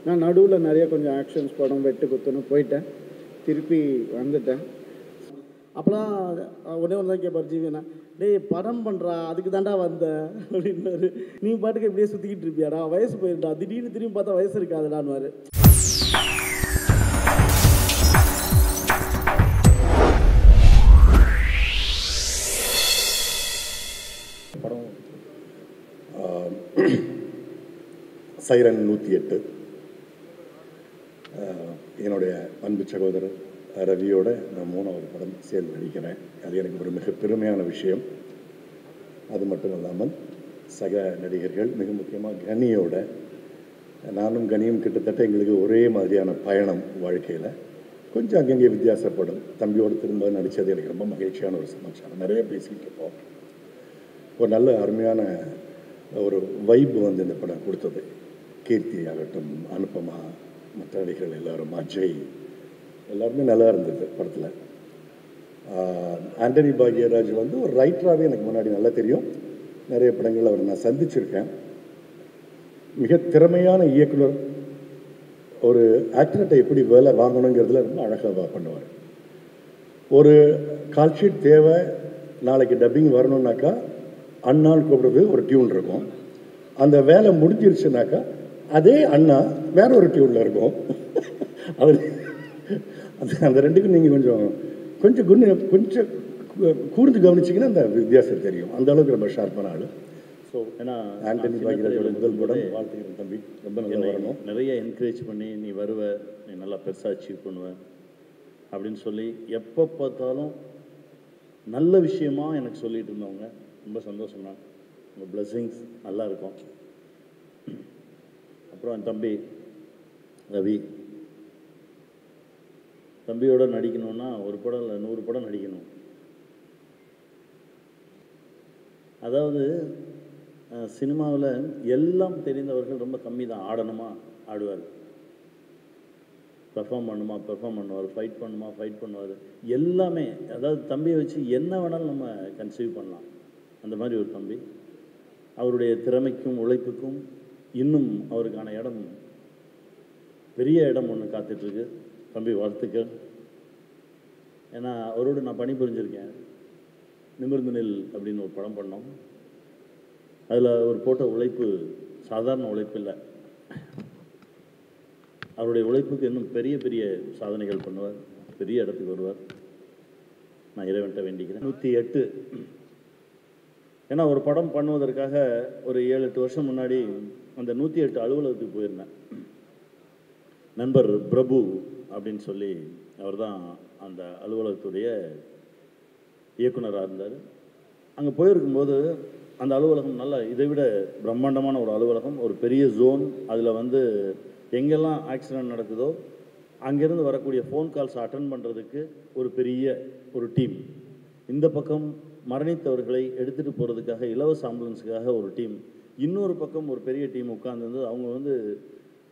நான் நடுவில் நிறைய கொஞ்சம் ஆக்ஷன்ஸ் படம் வெட்டு குத்துன்னு போயிட்டேன், திருப்பி வந்துட்டேன். அப்போலாம் உடனே ஒன்று தான் கேட்பார் ஜீவனா, டேய் படம் பண்ணுறா அதுக்கு தாண்டா வந்த அப்படின்னாரு. நீ பாட்டுக்கு இப்படியே சுற்றிக்கிட்டு இருப்பியாடா, வயசு போயிருடா, திடீர்னு திரும்பி பார்த்தா வயசு இருக்காதுடான்னுவார். படம் சைரன் 108. என்னுடைய அன்பு சகோதரர் ரவியோட நான் 3வது படம் சேர்ந்து நடிக்கிறேன். அது எனக்கு ஒரு மிக பெருமையான விஷயம். அது மட்டும் இல்லாமல் சக நடிகர்கள், மிக முக்கியமாக கனியோட, நானும் கனியும் கிட்டத்தட்ட எங்களுக்கு ஒரே மாதிரியான பயணம் வாழ்க்கையில். கொஞ்சம் அங்கங்கே வித்தியாசப்படும். தம்பியோடு திரும்ப நடித்தது எனக்கு ரொம்ப மகிழ்ச்சியான ஒரு சமாச்சாரம். நிறைய பேசிக்கிட்டு இருப்போம். ஒரு நல்ல அருமையான ஒரு வைப் வந்து இந்த படம் கொடுத்தது. கீர்த்தி ஆகட்டும், அனுபமா, மற்ற நடிகர்கள் எல்லாரும், அஜய், எல்லாருமே நல்லா இருந்தது படத்தில். ஆண்டனி பாக்யராஜ் வந்து ஒரு ரைட்டராகவே எனக்கு முன்னாடி நல்லா தெரியும். நிறைய படங்கள் அவர் நான் சந்திச்சிருக்கேன். மிக திறமையான இயக்குனர். ஒரு ஆக்டர்கிட்ட எப்படி வேலை வாங்கணுங்கிறதுல ரொம்ப அழகாக பண்ணுவார். ஒரு கால்ஷீட் தேவை, நாளைக்கு டப்பிங் வரணுன்னாக்கா அண்ணான்னு கூப்பிடுறது ஒரு டியூன் இருக்கும். அந்த வேலை முடிஞ்சிருச்சுனாக்கா அதே அண்ணா வேற ஒரு டியூனில் இருக்கும். அவர் அந்த ரெண்டுக்கும் நீங்கள் கொஞ்சம் கூர்ந்து கவனிச்சிங்கன்னா அந்த வித்தியாசம் தெரியும். அந்த அளவுக்கு ரொம்ப ஷார்ப்பான ஆள். ஸோ ஏன்னா ஆண்டனி பாக்யராஜோட முதல் படம். வாழ்த்துக்கிறேன் தம்பி, ரொம்ப நல்லா வரணும். நிறைய என்கரேஜ் பண்ணி நீ வருவ, நீ நல்லா பெருசாக அச்சீவ் பண்ணுவ அப்படின்னு சொல்லி எப்போ பார்த்தாலும் நல்ல விஷயமா எனக்கு சொல்லிட்டு இருந்தவங்க. ரொம்ப சந்தோஷம் தான். உங்கள் பிளெஸ்ஸிங்ஸ் நல்லா இருக்கும். அப்புறம் என் தம்பி ரவி, தம்பியோட நடிக்கணும்னா ஒரு படம் இல்லை 100 படம் நடிக்கணும். அதாவது சினிமாவில் எல்லாம் தெரிந்தவர்கள் ரொம்ப கம்மி தான். ஆடணுமா ஆடுவார், பெர்ஃபார்ம் பண்ணுவார், ஃபைட் பண்ணுவார், எல்லாமே. அதாவது தம்பியை வச்சு என்ன வேணாலும் நம்ம கன்சீவ் பண்ணலாம். அந்த மாதிரி ஒரு தம்பி. அவருடைய திறமைக்கும் உழைப்புக்கும் இன்னும் அவருக்கான இடம், பெரிய இடம் ஒன்று காத்துட்ருக்கு. தம்பி வாழ்த்துக்கள். ஏன்னா அவரோடு நான் பணிபுரிஞ்சிருக்கேன். நிமிர்ந்து நெல் அப்படின்னு ஒரு படம் பண்ணோம். அதில் அவர் போட்ட உழைப்பு சாதாரண உழைப்பு இல்லை. அவருடைய உழைப்புக்கு இன்னும் பெரிய பெரிய சாதனைகள் பண்ணுவார், பெரிய இடத்துக்கு வருவார். நான் இறைவன்ட்ட வேண்டிக்கிறேன். 108. ஏன்னா ஒரு படம் பண்ணுவதற்காக ஒரு 7-8 வருஷம் முன்னாடி அந்த 108 அலுவலகத்துக்கு போயிருந்தேன். நண்பர் பிரபு அப்படின்னு சொல்லி அவர் தான் அந்த அலுவலகத்துடைய இயக்குனராக இருந்தார். அங்கே போயிருக்கும்போது அந்த அலுவலகம் நல்ல, இதை விட பிரம்மாண்டமான ஒரு அலுவலகம், ஒரு பெரிய ஜோன். அதில் வந்து எங்கெல்லாம் ஆக்சிடெண்ட் நடக்குதோ அங்கேருந்து வரக்கூடிய ஃபோன் கால்ஸ் அட்டன் பண்ணுறதுக்கு ஒரு பெரிய ஒரு டீம். இந்த பக்கம் மரணித்தவர்களை எடுத்துகிட்டு போகிறதுக்காக இலவச ஆம்புலன்ஸுக்காக ஒரு டீம். இன்னொரு பக்கம் ஒரு பெரிய டீம் உட்காந்துருந்து அவங்க வந்து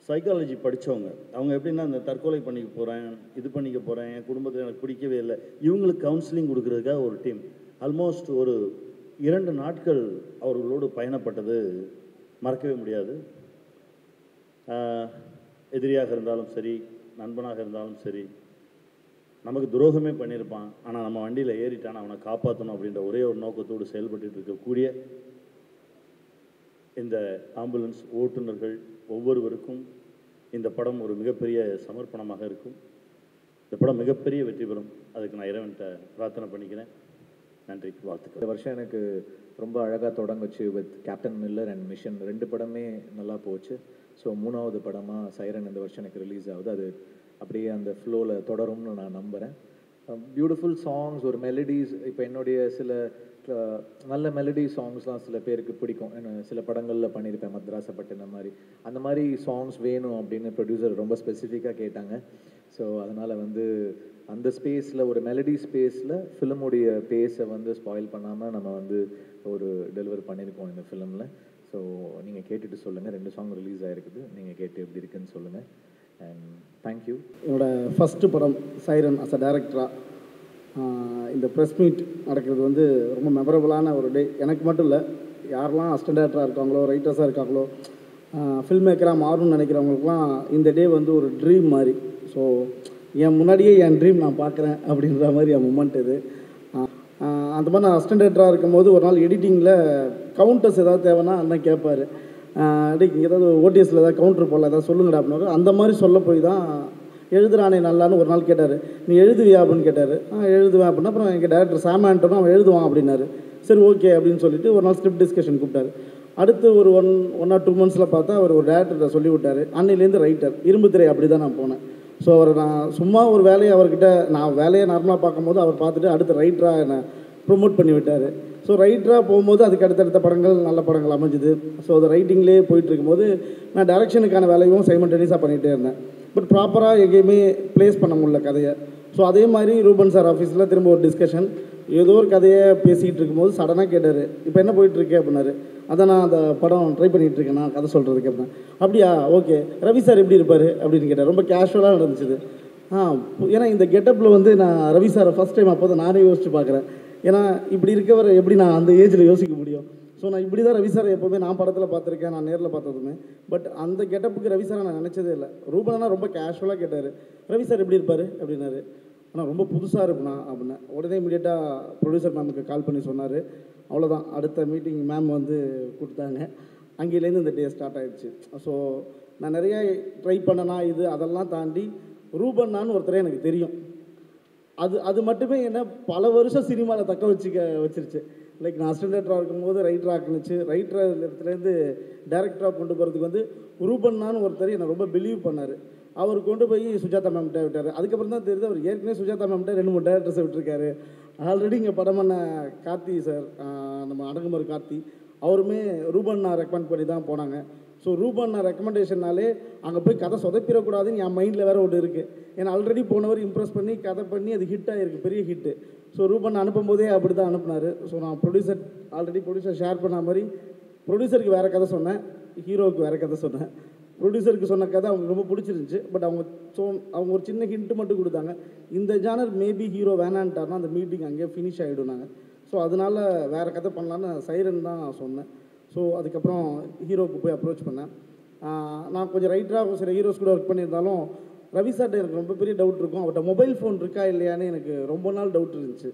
சைக்காலஜி படித்தவங்க. அவங்க எப்படின்னா, இந்த தற்கொலை பண்ணிக்க போகிறேன், இது பண்ணிக்க போகிறேன், என் குடும்பத்தில் எனக்கு பிடிக்கவே இல்லை, இவங்களுக்கு கவுன்சிலிங் கொடுக்குறதுக்காக ஒரு டீம். ஆல்மோஸ்ட் ஒரு 2 நாட்கள் அவர்களோடு பயணப்பட்டது மறக்கவே முடியாது. எதிரியாக இருந்தாலும் சரி, நண்பனாக இருந்தாலும் சரி, நமக்கு துரோகமே பண்ணியிருப்பான், ஆனால் நம்ம வண்டியில் ஏறிட்டான், அவனை காப்பாற்றணும் அப்படின்ற ஒரே ஒரு நோக்கத்தோடு செயல்பட்டு இருக்கக்கூடிய இந்த ஆம்புலன்ஸ் ஓட்டுநர்கள் ஒவ்வொருவருக்கும் இந்த படம் ஒரு மிகப்பெரிய சமர்ப்பணமாக இருக்கும். இந்த படம் மிகப்பெரிய வெற்றி பெறும். அதுக்கு நான் இறைவன்கிட்ட பிரார்த்தனை பண்ணிக்கிறேன். நன்றி, வாழ்த்துக்கள். இந்த வருஷம் எனக்கு ரொம்ப அழகாக தொடங்குச்சு வித் கேப்டன் மில்லர் அண்ட் மிஷன். 2 படமே நல்லா போச்சு. ஸோ 3வது படமாக சைரன் இந்த வருஷம் எனக்கு ரிலீஸ் ஆகுது. அது அப்படியே அந்த ஃப்ளோவில் தொடரும்னு நான் நம்புகிறேன். பியூட்டிஃபுல் சாங்ஸ், ஒரு மெலடிஸ். இப்போ என்னுடைய சில நல்ல மெலடி சாங்ஸ்லாம் சில பேருக்கு பிடிக்கும். சில படங்களில் பண்ணியிருப்பேன், மத்ராசப்பட்டினம் மாதிரி. அந்த மாதிரி சாங்ஸ் வேணும் அப்படின்னு ப்ரொடியூசர் ரொம்ப ஸ்பெசிஃபிக்காக கேட்டாங்க. ஸோ அதனால் வந்து அந்த ஸ்பேஸில், ஒரு மெலடி ஸ்பேஸில் ஃபிலிமுடைய பேஸை வந்து ஸ்பாயில் பண்ணாமல் நம்ம வந்து ஒரு டெலிவர் பண்ணியிருக்கோம் இந்த ஃபிலிமில். ஸோ நீங்கள் கேட்டுட்டு சொல்லுங்கள். 2 சாங் ரிலீஸ் ஆகிருக்குது, நீங்கள் கேட்டு எப்படி இருக்குன்னு சொல்லுங்கள். And thank you. என்னோடய ஃபஸ்ட்டு படம் சைரன் அஸ் அ டைரக்டராக இந்த ப்ரெஸ் மீட் நடக்கிறது வந்து ரொம்ப மெமரபுளான ஒரு டே. எனக்கு மட்டும் இல்லை, யாரெல்லாம் அசிஸ்டன்ட் டைரக்டராக இருக்காங்களோ, ரைட்டர்ஸாக இருக்காங்களோ, ஃபில்ம் மேக்கராக மாறணும்னு நினைக்கிறவங்களுக்குலாம் இந்த டே வந்து ஒரு ட்ரீம் மாதிரி. ஸோ என் முன்னாடியே என் ட்ரீம் நான் பார்க்குறேன் அப்படின்ற மாதிரி என் மூமெண்ட் இது. அந்த மாதிரி நான் அசிஸ்டன்ட் டேரக்டராக இருக்கும்போது ஒரு நாள் எடிட்டிங்கில் கவுண்டர்ஸ் ஏதாவது தேவைன்னா அண்ணன் கேட்பார், அடி இங்கே ஏதாவது ஓடிஎஸில் ஏதாவது கவுண்டர் போடல ஏதாவது சொல்லுங்கடா அப்படின்னாரு. அந்த மாதிரி சொல்ல போய் தான் எழுதுறானே நல்லான்னு ஒரு நாள் கேட்டார், நீ எழுதுவியா அப்படின்னு கேட்டார். எழுதுவேன் அப்படின்னா அப்புறம் எங்கள் டேரக்டர் சாம் ஆண்டனும் அவன் எழுதுவான் அப்படின்னாரு. சரி ஓகே அப்படின்னு சொல்லிட்டு ஒரு நாள் ஸ்கிரிப்ட் டிஸ்கஷன் கூப்பிட்டாரு. அடுத்து ஒரு ஒன் ஆர் 2 months பார்த்தா அவர் ஒரு டேரக்டர்கிட்ட சொல்லி விட்டார், அன்னையிலேருந்து ரைட்டர் இரும்பு திரை. அப்படி தான் நான் போனேன். ஸோ அவர் நான் சும்மா ஒரு வேலையை அவர்கிட்ட நான் வேலையை நார்மலாக பார்க்கும்போது அவர் பார்த்துட்டு அடுத்து ரைட்டராக என்னை ப்ரொமோட் பண்ணி விட்டார். ஸோ ரைட்டராக போகும்போது அதுக்கு அடுத்தடுத்த படங்கள் நல்ல படங்கள் அமைஞ்சுது. ஸோ அது ரைட்டிங்லேயே போயிட்டு இருக்கும்போது நான் டைரக்ஷனுக்கான வேலையும் சைமல்டேனியஸாக பண்ணிகிட்டே இருந்தேன். பட் ப்ராப்பராக எங்கேயுமே ப்ளேஸ் பண்ண முடியல கதையை. ஸோ அதே மாதிரி ரூபன் சார் ஆஃபீஸில் திரும்ப ஒரு டிஸ்கஷன், ஏதோ ஒரு கதையை பேசிக்கிட்டு இருக்கும்போது சடனாக கேட்டார், இப்போ என்ன போயிட்டுருக்கு அப்படின்னாரு. அதான் நான் அந்த படம் ட்ரை பண்ணிகிட்டு இருக்கேன் நான் கதை சொல்கிறதுக்கு அப்படின்னா. அப்படியா ஓகே, ரவி சார் எப்படி இருப்பார் அப்படின்னு கேட்டார். ரொம்ப கேஷுவலாக நடந்துச்சு. ஏன்னா இந்த கெட்டப்பில் வந்து நான் ரவி சாரை ஃபஸ்ட் டைம் அப்போ தான் நானே யோசிச்சு பார்க்குறேன். ஏன்னா இப்படி இருக்கவர் எப்படி நான் அந்த ஏஜில் யோசிக்க முடியும். ஸோ நான் இப்படி தான் ரவி சாரை எப்போவுமே நான் படத்தில் பார்த்துருக்கேன், நான் நேரில் பார்த்ததுமே. பட் அந்த கெட்டப்புக்கு ரவி சாரை நான் நினச்சதே இல்லை. ரூபனா ரொம்ப கேஷுவலாக கேட்டார், ரவி சார் எப்படி இருப்பார் அப்படின்னாரு. ஆனால் ரொம்ப புதுசாக இருக்குண்ணா அப்படின்னேன். உடனே இமீடியட்டாக ப்ரொடியூசர் மேமுக்கு கால் பண்ணி சொன்னார். அவ்வளோதான், அடுத்த மீட்டிங் மேம் வந்து கொடுத்தாங்க. அங்கேயிலேருந்து இந்த டே ஸ்டார்ட் ஆகிடுச்சு. ஸோ நான் நிறையா ட்ரை பண்ணனா இது அதெல்லாம் தாண்டி ரூபன்னான்னு ஒருத்தரே எனக்கு தெரியும். அது மட்டுமே என்ன பல வருஷம் சினிமாவில் தக்க வச்சிருச்சு. லைக் நான் அசிஸ்டன்ட் டேரக்டராக இருக்கும்போது ரைட்டராக ஆக்குனுச்சு. ரைட்டர் இடத்துலேருந்து டேரக்டராக கொண்டு போகிறதுக்கு வந்து ரூபன்னான்னு ஒருத்தர் என்னை ரொம்ப பிலீவ் பண்ணார். அவர் கொண்டு போய் சுஜாதா மேம்கிட்ட விட்டார். அதுக்கப்புறம் தான் தெரியுது அவர் ஏற்கனவே சுஜாதா மேம்கிட்ட 2-3 டேரக்டர்ஸை விட்டுருக்காரு. ஆல்ரெடி இங்கே படம் பண்ண கார்த்தி சார், நம்ம அடங்குமர் கார்த்தி, அவருமே ரூபண்ணா ரெக்கமெண்ட் பண்ணி தான் போனாங்க. ஸோ ரூபண்ணா ரெக்கமெண்டேஷன்னாலே அங்கே போய் கதை சொதப்பிடக்கூடாதுன்னு என் மைண்டில் வேறு ஒன்று இருக்குது. ஏன்னா ஆல்ரெடி போனவர் இம்ப்ரெஸ் பண்ணி கதை பண்ணி அது ஹிட் ஆகிருக்கு, பெரிய ஹிட்டு. ஸோ ரூபண்ணா அனுப்பும்போதே அப்படி தான் அனுப்புனார். ஸோ நான் ப்ரொடியூசர் ஷேர் பண்ண மாதிரி ப்ரொடியூசருக்கு வேறு கதை சொன்னேன், ஹீரோவுக்கு வேறு கதை சொன்னேன். ப்ரொடியூசருக்கு சொன்ன கதை அவங்களுக்கு ரொம்ப பிடிச்சிருந்துச்சு. பட் அவங்க ஒரு சின்ன ஹிண்ட்டு மட்டும் கொடுத்தாங்க, இந்த ஜானர் மேபி ஹீரோ வேணான்ட்டார்னா அந்த மீட்டிங் அங்கேயே ஃபினிஷ் ஆகிடுனாங்க. ஸோ அதனால் வேறு கதை பண்ணலான்னு சைரன் தான் சொன்னேன். ஸோ அதுக்கப்புறம் ஹீரோவுக்கு போய் அப்ரோச் பண்ணேன். நான் கொஞ்சம் ரைட்டராக சில ஹீரோஸ் கூட ஒர்க் பண்ணியிருந்தாலும் ரவி சார்ட்ட எனக்கு ரொம்ப பெரிய டவுட் இருக்கும். அவர்கிட்ட மொபைல் ஃபோன் இருக்கா இல்லையான்னு எனக்கு ரொம்ப நாள் டவுட் இருந்துச்சு.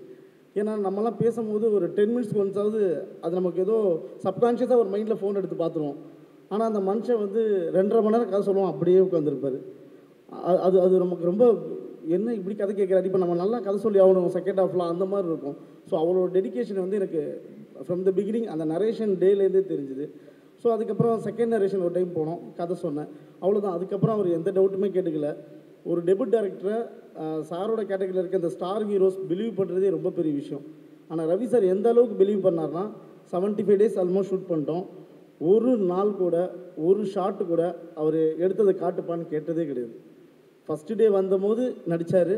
ஏன்னா நம்மலாம் பேசும்போது ஒரு 10 minutes ஒன்ஸாவது அது நமக்கு ஏதோ சப்கான்ஷியஸாக ஒரு மைண்டில் ஃபோன் எடுத்து பார்த்துருவோம். ஆனால் அந்த மனுஷன் வந்து 2.5 மணி நேரம் கதை சொல்லுவோம், அப்படியே உட்காந்துருப்பார். அது நமக்கு ரொம்ப என்ன இப்படி கதை கேட்குறாரு, இப்போ நம்ம நல்லா கதை சொல்லி ஆகணும் செகண்ட் ஹாஃப்லாம் அந்த மாதிரி இருக்கும். ஸோ அவரோட டெடிக்கேஷன் வந்து எனக்கு ஃப்ரம் த பிகினிங் அந்த நரேஷன் டேலேருந்தே தெரிஞ்சுது. ஸோ அதுக்கப்புறம் செகண்ட் நரேஷன் ஒரு டைம் போனோம், கதை சொன்னேன், அவ்வளோதான். அதுக்கப்புறம் அவர் எந்த டவுட்டுமே கேட்டுக்கல. ஒரு டெபியூட் டேரக்டரை சாரோட கேட்டகரியில் இருக்க இந்த ஸ்டார் ஹீரோஸ் பிலீவ் பண்ணுறதே ரொம்ப பெரிய விஷயம். ஆனால் ரவி சார் எந்த அளவுக்கு பிலீவ் பண்ணார்னா 75 days ஆல்மோஸ்ட் ஷூட் பண்ணிட்டோம். ஒரு நாள் கூட ஒரு ஷாட்டு கூட அவர் எடுத்ததை காட்டுப்பான்னு கேட்டதே கிடையாது. ஃபஸ்ட்டு டே வந்தபோது நடித்தார்,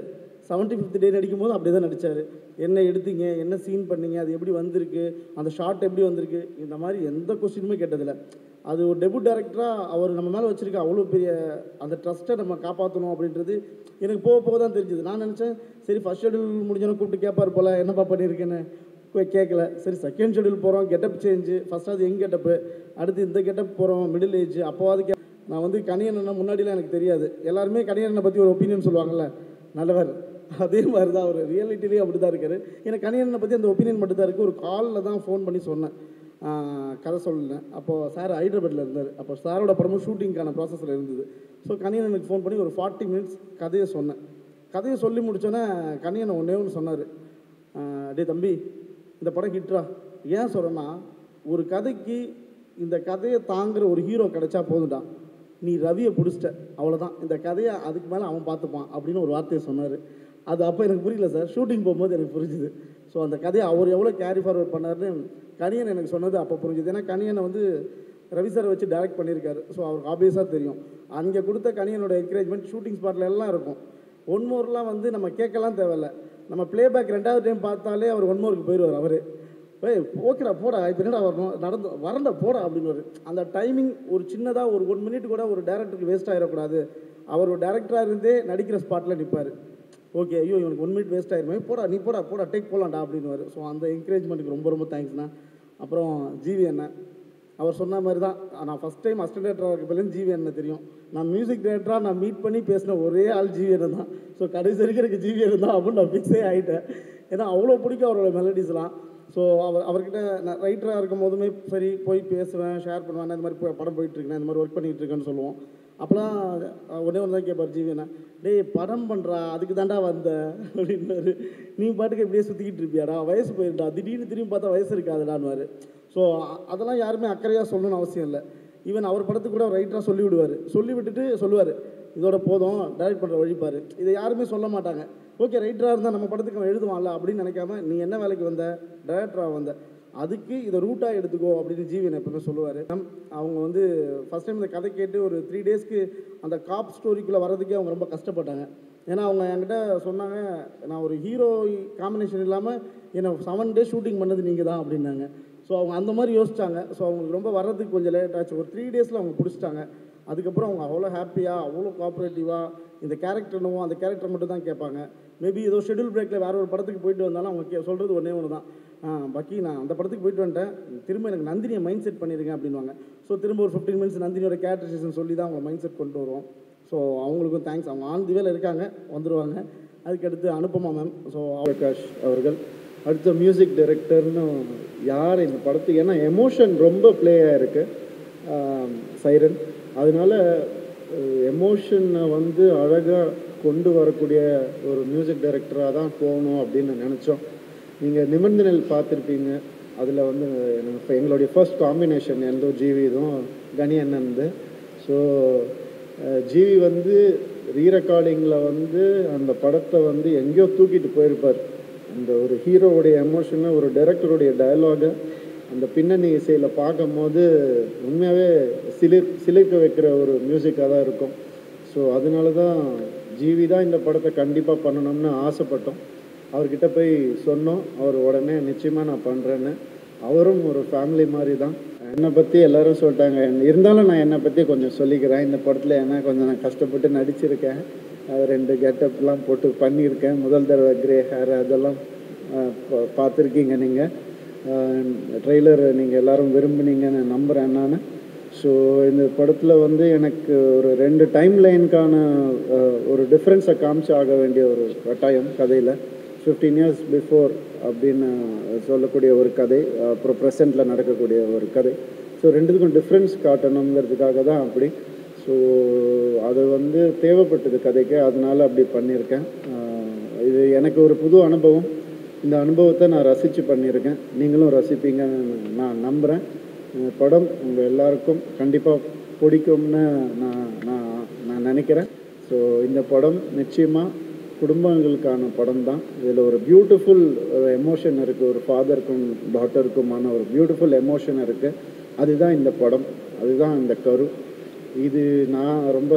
75th day நடிக்கும் போது அப்படியே தான் நடித்தார். என்ன எடுத்தீங்க, என்ன சீன் பண்ணீங்க, அது எப்படி வந்திருக்கு, அந்த ஷாட் எப்படி வந்திருக்கு, இந்த மாதிரி எந்த கொஸ்டினுமே கேட்டதில்லை. அது ஒரு டெபியூட் டேரக்டராக அவர் நம்ம மேலே வச்சுருக்க அவ்வளோ பெரிய அந்த ட்ரஸ்ட்டை நம்ம காப்பாற்றணும் அப்படின்றது எனக்கு போக தான் தெரிஞ்சுது. நான் நினச்சேன் சரி ஃபஸ்ட் ஷெடியூல் முடிஞ்சோன்னு கூப்பிட்டு கேட்பார் போல், என்னப்பா பண்ணியிருக்கேன்னு. கேட்கல. சரி செகண்ட் ஷெடியூல் போகிறோம், கெட்டப் சேஞ்சு, ஃபஸ்ட்டாவது எங் கெட்டப்பு, அடுத்து இந்த கெட்டப் போகிறோம், மிடில் ஏஜ். அப்போவாது நான் வந்து கணியண்ணா முன்னாடிலாம் எனக்கு தெரியாது. எல்லாருமே கணியண்ணனை பற்றி ஒரு ஒப்பீனியன் சொல்லுவாங்கள்ல, நல்லவர். அதே மாதிரி தான் அவர் ரியாலிட்டிலேயே அப்படி தான் இருக்கார். எனக்கு கணியண்ணனை பற்றி அந்த ஒப்பீனியன் மட்டும் தான் இருக்குது. ஒரு காலில் தான் ஃபோன் பண்ணி சொன்னேன், கதை சொல்லினேன். அப்போது சார் ஹைதராபாத்தில் இருந்தார். அப்போ சாரோட படமும் ஷூட்டிங்கான ப்ராசஸில் இருந்தது. ஸோ கணியண்ணனுக்கு ஃபோன் பண்ணி ஒரு 40 minutes கதையை சொன்னேன். கதையை சொல்லி முடித்தோன்னே கணியண்ணன் ஒன்று சொன்னார், டே தம்பி இந்த படம் ஹிட்ரா. ஏன் சொல்கிறேன்னா, ஒரு கதைக்கு இந்த கதையை தாங்குகிற ஒரு ஹீரோ கிடைச்சா போதுடா, நீ ரவியை பிடிச்சிட்ட, அவ்வளோதான், இந்த கதையை அதுக்கு மேலே அவன் பார்த்துப்பான் அப்படின்னு ஒரு வார்த்தையை சொன்னார். அது அப்போ எனக்கு புரியல சார், ஷூட்டிங் போகும்போது எனக்கு புரிஞ்சுது. ஸோ அந்த கதையை அவர் எவ்வளோ கேரி ஃபார்வர்ட் பண்ணார்னு கணியன் எனக்கு சொன்னது அப்போ புரிஞ்சுது. ஏன்னா கணியனை வந்து ரவி சாரை வச்சு டைரக்ட் பண்ணியிருக்காரு. ஸோ அவருக்கு ஆப்வியஸாக தெரியும். அங்கே கொடுத்த கணியனோட என்கரேஜ்மெண்ட் ஷூட்டிங் ஸ்பாட்டில் எல்லாம் இருக்கும். ஒன் மோர்லாம் வந்து நம்ம கேட்கலாம் தேவையில்லை, நம்ம ப்ளேபேக் 2வது டைம் பார்த்தாலே அவர் ஒன் மோருக்கு போயிடுவார். அவர் ஓகேடா போடா, இப்போ என்னடா வரணும், நடந்து வரண்டா போடா அப்படின்னு. அந்த டைமிங் ஒரு சின்னதாக ஒரு 1 minute கூட ஒரு டேரக்டருக்கு வேஸ்ட் ஆகிடக்கூடாது. அவர் ஒரு டேரக்டராக இருந்தே நடிக்கிற ஸ்பாட்டில் நிற்பார். ஓகே, ஐயோ இவனுக்கு 1 minute வேஸ்ட் ஆகிருமே, போடா நீ போடா டேக் போகலாம்டா அப்படின்னு. ஸோ அந்த என்கரேஜ்மெண்ட்டுக்கு ரொம்ப ரொம்ப தேங்க்ஸ்ண்ணா. அப்புறம் ஜிவி அண்ணன் அவர் சொன்ன மாதிரி தான். நான் ஃபஸ்ட் டைம் அசிஸ்டன்ட் டேரக்டராக இருக்கப்பலேருந்து ஜிவி என்ன தெரியும். நான் மியூசிக் டேரக்டராக நான் மீட் பண்ணி பேசின ஒரே ஆள் ஜிவி தான். ஸோ கடைசி வரைக்கும் எனக்கு ஜிவி தான் அப்படின்னு நான் ஃபிக்ஸே ஆகிட்டேன். ஏன்னா அவ்வளோ பிடிக்கும் அவரோட மெலடிஸ்லாம். ஸோ அவர்கிட்ட நான் ரைட்டராக இருக்கும் போதுமே சரி போய் பேசுவேன், ஷேர் பண்ணுவேன். இந்த மாதிரி படம் போயிட்டுருக்கேன், இந்த மாதிரி ஒர்க் பண்ணிகிட்டு இருக்கேன்னு சொல்லுவோம். அப்போலாம் ஒன்றே ஒன்று தான் கேட்பார் ஜிவினா, டேய் படம் பண்ணுறா அதுக்கு தாண்டா வந்த அப்படின்னாரு. நீ பாட்டுக்கு இப்படியே சுற்றிக்கிட்டு இருப்பியாடா, வயசு போயிருடா, திடீர்னு திரும்பி பார்த்தா வயசு இருக்காதுடான்னுவார். ஸோ அதெல்லாம் யாருமே அக்கறையாக சொல்லணும்னு அவசியம் இல்லை. ஈவன் அவர் படத்துக்கு கூட ரைட்டராக சொல்லி விடுவார். சொல்லி விட்டுட்டு சொல்லுவார், இதோட போதும் டைரக்ட் பண்ணுற வழிப்பார். இதை யாருமே சொல்ல மாட்டாங்க. ஓகே ரைட்டராக இருந்தால் நம்ம படத்துக்கு அவன் எழுதுவான்ல அப்படின்னு நினைக்காம, நீ என்ன வேலைக்கு வந்த, டைரக்டராக வந்த, அதுக்கு இதை ரூட்டாக எடுத்துக்கோ அப்படின்னு ஜிவின் எப்பவுமே சொல்லுவார். அவங்க வந்து ஃபஸ்ட் டைம் இந்த கதை கேட்டு ஒரு 3 டேஸ்க்கு அந்த காப் ஸ்டோரிக்குள்ளே வர்றதுக்கே அவங்க ரொம்ப கஷ்டப்பட்டாங்க. ஏன்னா அவங்க என்கிட்ட சொன்னாங்க, நான் ஒரு ஹீரோ காம்பினேஷன் இல்லாமல் என்னை 7 டேஸ் ஷூட்டிங் பண்ணது நீங்கள் தான் அப்படின்னாங்க. ஸோ அவங்க அந்த மாதிரி யோசிச்சாங்க. ஸோ அவங்களுக்கு ரொம்ப வர்றதுக்கு கொஞ்சம் லேட் ஆச்சு. ஒரு 3 டேஸில் அவங்க பிடிச்சிட்டாங்க. அதுக்கப்புறம் அவங்க அவ்வளோ ஹாப்பியாக, அவ்வளோ கோஆப்ரேட்டிவாக, இந்த கேரக்டர் என்னவோ அந்த கேரக்டர் மட்டும் தான் கேட்பாங்க. மேபி ஏதோ ஷெடியூல் பிரேக்கில் வேறு ஒரு படத்துக்கு போயிட்டு வந்தாலும் அவங்க சொல்கிறது ஒன்றே ஒன்று தான், பாக்கி நான் அந்த படத்துக்கு போயிட்டு வந்துட்டேன், திரும்ப எனக்கு நந்தினியை மைண்ட் செட் பண்ணியிருக்கேன் அப்படின்வாங்க. ஸோ திரும்ப ஒரு 15 மினிட்ஸ் நந்தினியோட கேரக்டரைசேஷன் சொல்லி தான் அவங்க மைண்ட் செட் கொண்டு வருவோம். ஸோ அவங்களுக்கும் தேங்க்ஸ். அவங்க ஆன் தி வேல இருக்காங்க, வந்துடுவாங்க. அதுக்கடுத்து அனுபமா மேம், ஸோ பிரகாஷ் அவர்கள். அடுத்த மியூசிக் டைரக்டர்னு யார் இந்த படத்துக்கு, ஏன்னா எமோஷன் ரொம்ப ப்ளே ஆகிருக்கு சைரன். அதனால எமோஷனை வந்து அழகாக கொண்டு வரக்கூடிய ஒரு மியூசிக் டைரக்டராக தான் போகணும் அப்படின்னு நினச்சோம். நீங்கள் நிபந்தனைகள் பார்த்துருப்பீங்க. அதில் வந்து எங்களுடைய ஃபர்ஸ்ட் காம்பினேஷன் எந்தோ ஜிவி இதுவும் கனி அண்ணன்து. ஸோ ஜிவி வந்து ரீரெக்கார்டிங்கில் வந்து அந்த படத்தை வந்து எங்கேயோ தூக்கிட்டு போயிருப்பார். அந்த ஒரு ஹீரோவுடைய எமோஷனை, ஒரு டைரக்டருடைய டயலாகை அந்த பின்னணி இசையில் பார்க்கும் போது உண்மையாகவே சிலிர்க்க வைக்கிற ஒரு மியூசிக்காக தான் இருக்கும். ஸோ அதனால தான் ஜிவி தான் இந்த படத்தை கண்டிப்பாக பண்ணணும்னு ஆசைப்பட்டோம். அவர்கிட்ட போய் சொன்னோம். அவர் உடனே நிச்சயமாக நான் பண்ணுறேன்னு. அவரும் ஒரு ஃபேமிலி மாதிரி தான். என்னை பற்றி எல்லோரும் சொல்லிட்டாங்க. இருந்தாலும் நான் என்னை பற்றி கொஞ்சம் சொல்லிக்கிறேன். இந்த படத்தில் ஏன்னா கொஞ்சம் நான் கஷ்டப்பட்டு நடிச்சிருக்கேன். 2 கெட்டப்லாம் போட்டு பண்ணியிருக்கேன். முதல் தடவை கிரே ஹேர் அதெல்லாம் பார்த்துருக்கீங்க நீங்கள். ட்ரெய்லர் நீங்கள் எல்லோரும் விரும்புனீங்கன்னு நம்புகிறேன் நான். ஸோ இந்த படத்தில் வந்து எனக்கு ஒரு 2 டைம் லைனுக்கான ஒரு டிஃப்ரென்ஸை காமிச்சு ஆக வேண்டிய ஒரு கட்டாயம் கதையில். 15 years பிஃபோர் அப்படின்னு சொல்லக்கூடிய ஒரு கதை, அப்புறம் ப்ரெசண்ட்டில் நடக்கக்கூடிய ஒரு கதை. ஸோ 2த்துக்கும் டிஃப்ரென்ஸ் காட்டணுங்கிறதுக்காக தான் அப்படி. ஸோ அது வந்து தேவைப்பட்டது கதைக்கு, அதனால் அப்படி பண்ணியிருக்கேன். இது எனக்கு ஒரு புது அனுபவம். இந்த அனுபவத்தை நான் ரசித்து பண்ணியிருக்கேன். நீங்களும் ரசிப்பீங்கன்னு நான் நம்புகிறேன். படம் உங்கள் எல்லாருக்கும் கண்டிப்பாக பிடிக்கும்னு நான் நினைக்கிறேன். ஸோ இந்த படம் நிச்சயமாக குடும்பங்களுக்கான படம் தான். இதில் ஒரு பியூட்டிஃபுல் எமோஷன் இருக்குது. ஒரு ஃபாதருக்கும் டாட்டருக்குமான ஒரு பியூட்டிஃபுல் எமோஷன் இருக்குது. அதுதான் இந்த படம், அதுதான் இந்த கரு. இது நான் ரொம்ப